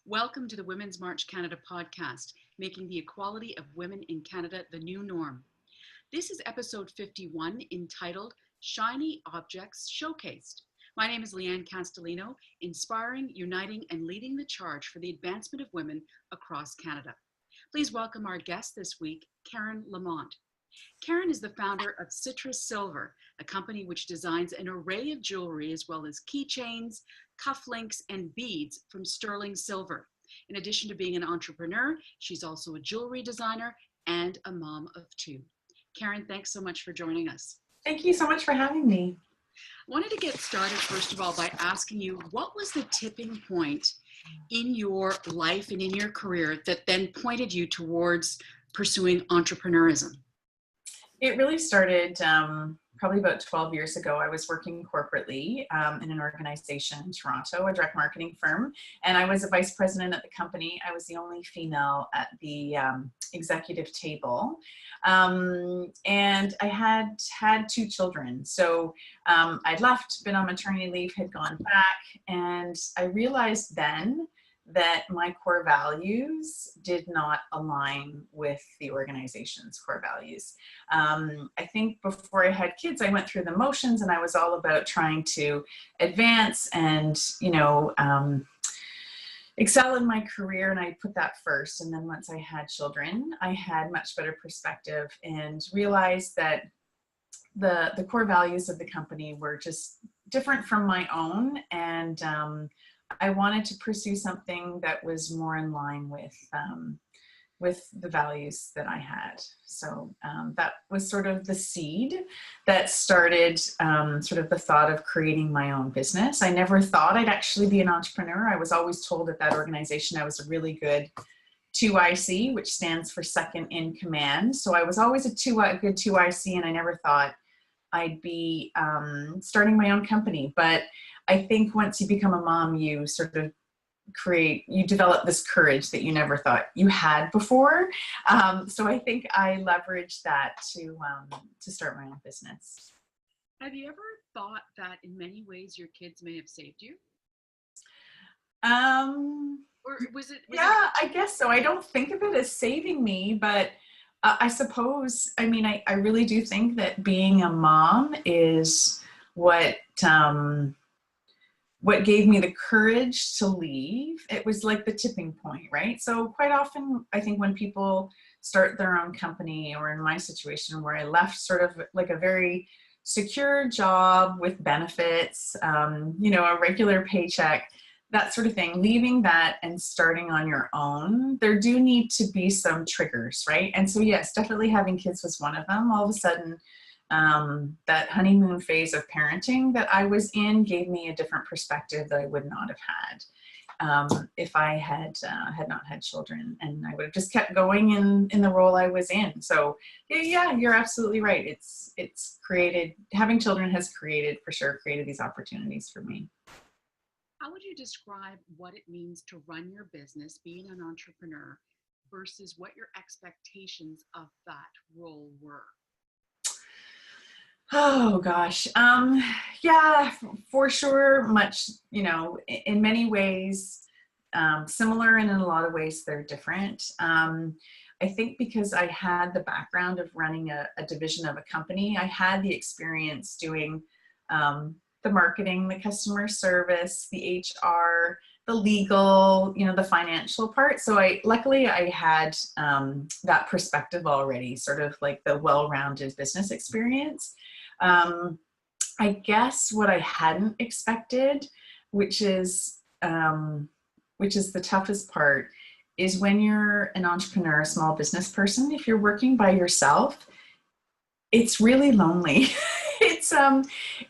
Welcome to the Women's March Canada podcast, making the equality of women in Canada the new norm. This is episode 51, entitled Shiny Objects Showcased. My name is Leanne Castellino, inspiring, uniting, and leading the charge for the advancement of women across Canada. Please welcome our guest this week, Karen Lamont. Karen is the founder of Citrus Silver, a company which designs an array of jewelry as well as keychains, cufflinks, and beads from sterling silver. In addition to being an entrepreneur, she's also a jewelry designer and a mom of two. Karen, thanks so much for joining us. Thank you so much for having me. I wanted to get started, first of all, by asking you, what was the tipping point in your life and in your career that then pointed you towards pursuing entrepreneurism? It really started probably about 12 years ago. I was working corporately in an organization in Toronto, a direct marketing firm, and I was a vice president at the company. I was the only female at the executive table, and I had two children. So I'd left, been on maternity leave, had gone back, and I realized then that my core values did not align with the organization's core values. I think before I had kids, I went through the motions and I was all about trying to advance and, excel in my career, and I put that first. And then once I had children, I had much better perspective and realized that the core values of the company were just different from my own. And I wanted to pursue something that was more in line with the values that I had. So that was sort of the seed that started sort of the thought of creating my own business. I never thought I'd actually be an entrepreneur. I was always told at that organization I was a really good 2IC, which stands for second in command. So I was always a good 2IC, and I never thought I'd be starting my own company. But I think once you become a mom, you sort of you develop this courage that you never thought you had before. So I think I leveraged that to start my own business. Have you ever thought that in many ways your kids may have saved you? Or was it? I guess so. I don't think of it as saving me, but I suppose, I really do think that being a mom is what gave me the courage to leave. It was like the tipping point, right? So quite often, I think when people start their own company, or in my situation where I left sort of like a very secure job with benefits, a regular paycheck, that sort of thing, leaving that and starting on your own, there do need to be some triggers, right? And so yes, definitely having kids was one of them. All of a sudden, that honeymoon phase of parenting that I was in gave me a different perspective that I would not have had if I had not had children, and I would have just kept going in the role I was in. So yeah, you're absolutely right. It's created, having children has created these opportunities for me. How would you describe what it means to run your business, being an entrepreneur, versus what your expectations of that role were? Oh gosh. Yeah, for sure. Much, in many ways, similar, and in a lot of ways they're different. I think because I had the background of running a division of a company, I had the experience doing the marketing, the customer service, the HR, the legal, the financial part. So luckily I had that perspective already, sort of like the well-rounded business experience. I guess what I hadn't expected, which is the toughest part, is when you're an entrepreneur, a small business person, if you're working by yourself, it's really lonely.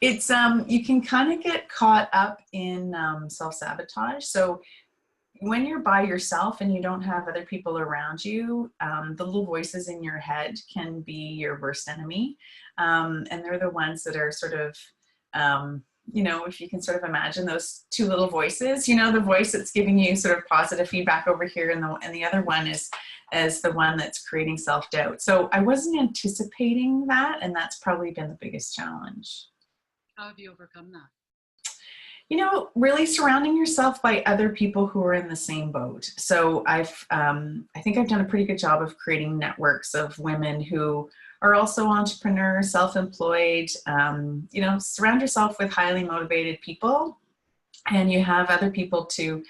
You can kind of get caught up in self-sabotage. So when you're by yourself and you don't have other people around you, the little voices in your head can be your worst enemy. And they're the ones that are sort of, if you can sort of imagine those two little voices, the voice that's giving you sort of positive feedback over here, and the other one is the one that's creating self-doubt. So I wasn't anticipating that, and that's probably been the biggest challenge. How have you overcome that? Really surrounding yourself by other people who are in the same boat. So I think I've done a pretty good job of creating networks of women who are also entrepreneurs, self-employed. Surround yourself with highly motivated people, and you have other people to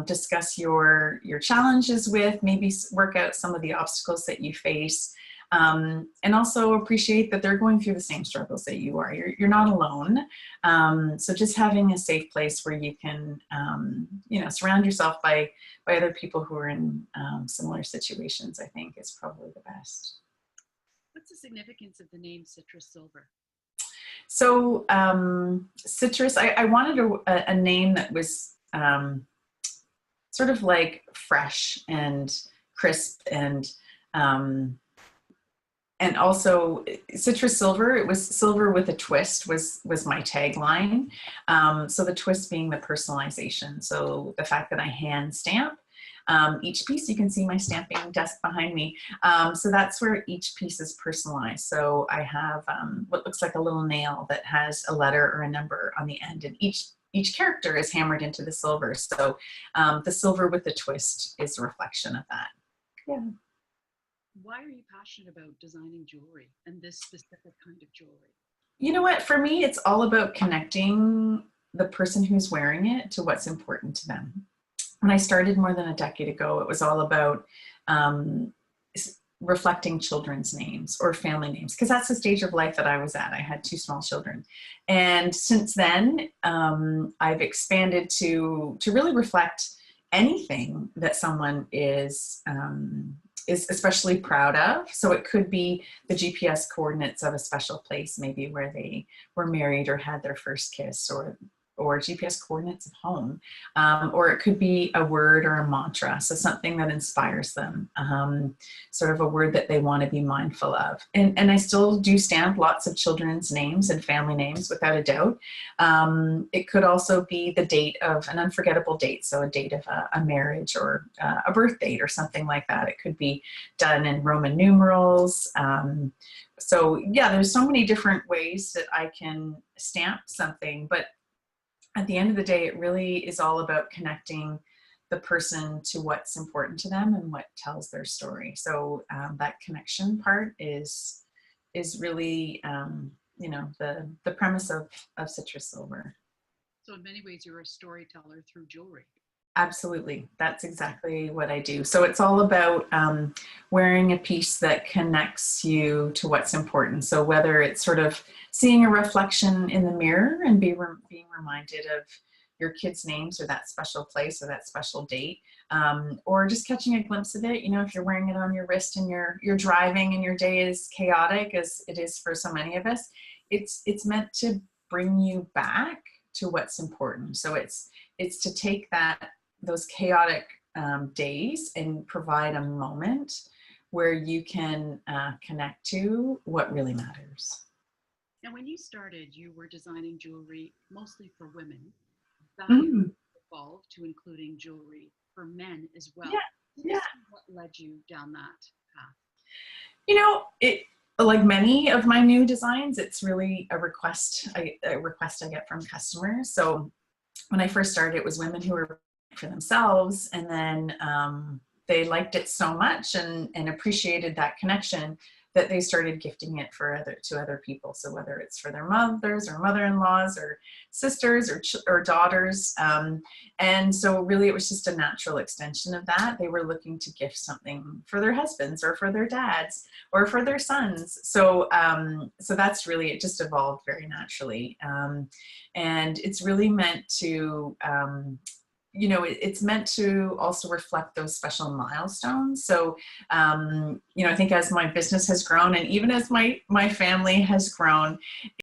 discuss your challenges with, maybe work out some of the obstacles that you face. And also appreciate that they're going through the same struggles that you are. You're not alone. So just having a safe place where you can, surround yourself by other people who are in similar situations, I think is probably the best. What's the significance of the name Citrus Silver? So citrus, I wanted a name that was sort of like fresh and crisp and also citrus silver. It was silver with a twist was my tagline. So the twist being the personalization. So the fact that I hand stamp each piece. You can see my stamping desk behind me. So that's where each piece is personalized. So I have what looks like a little nail that has a letter or a number on the end, and each character is hammered into the silver. So the silver with the twist is a reflection of that. Yeah. Why are you passionate about designing jewelry and this specific kind of jewelry? You know what? For me, it's all about connecting the person who's wearing it to what's important to them. When I started more than a decade ago, it was all about reflecting children's names or family names, because that's the stage of life that I was at. I had 2 small children. And since then, I've expanded to really reflect anything that someone is especially proud of. So it could be the GPS coordinates of a special place, maybe where they were married or had their first kiss, or GPS coordinates of home, or it could be a word or a mantra, so something that inspires them, sort of a word that they want to be mindful of. And I still do stamp lots of children's names and family names, without a doubt. It could also be the date of an unforgettable date, so a date of a marriage or a birth date or something like that. It could be done in Roman numerals. So yeah, there's so many different ways that I can stamp something, but at the end of the day, it really is all about connecting the person to what's important to them and what tells their story. So that connection part is really, the premise of Citrus Silver. So in many ways, you're a storyteller through jewelry. Absolutely. That's exactly what I do. So it's all about wearing a piece that connects you to what's important. So whether it's sort of seeing a reflection in the mirror and being reminded of your kids' names or that special place or that special date, or just catching a glimpse of it. If you're wearing it on your wrist and you're driving and your day is chaotic, as it is for so many of us, it's meant to bring you back to what's important. So it's to take those chaotic days and provide a moment where you can connect to what really matters. Now, when you started, you were designing jewelry mostly for women. That evolved to including jewelry for men as well. Yeah. What led you down that path? Like many of my new designs, it's really a request I get from customers. So when I first started, it was women who were for themselves, and then they liked it so much and appreciated that connection that they started gifting it to other people. So whether it's for their mothers or mother-in-laws or sisters or daughters. And so really it was just a natural extension of that. They were looking to gift something for their husbands or for their dads or for their sons. So that's really, it just evolved very naturally. And it's really meant to, it's meant to also reflect those special milestones. So, I think as my business has grown and even as my family has grown,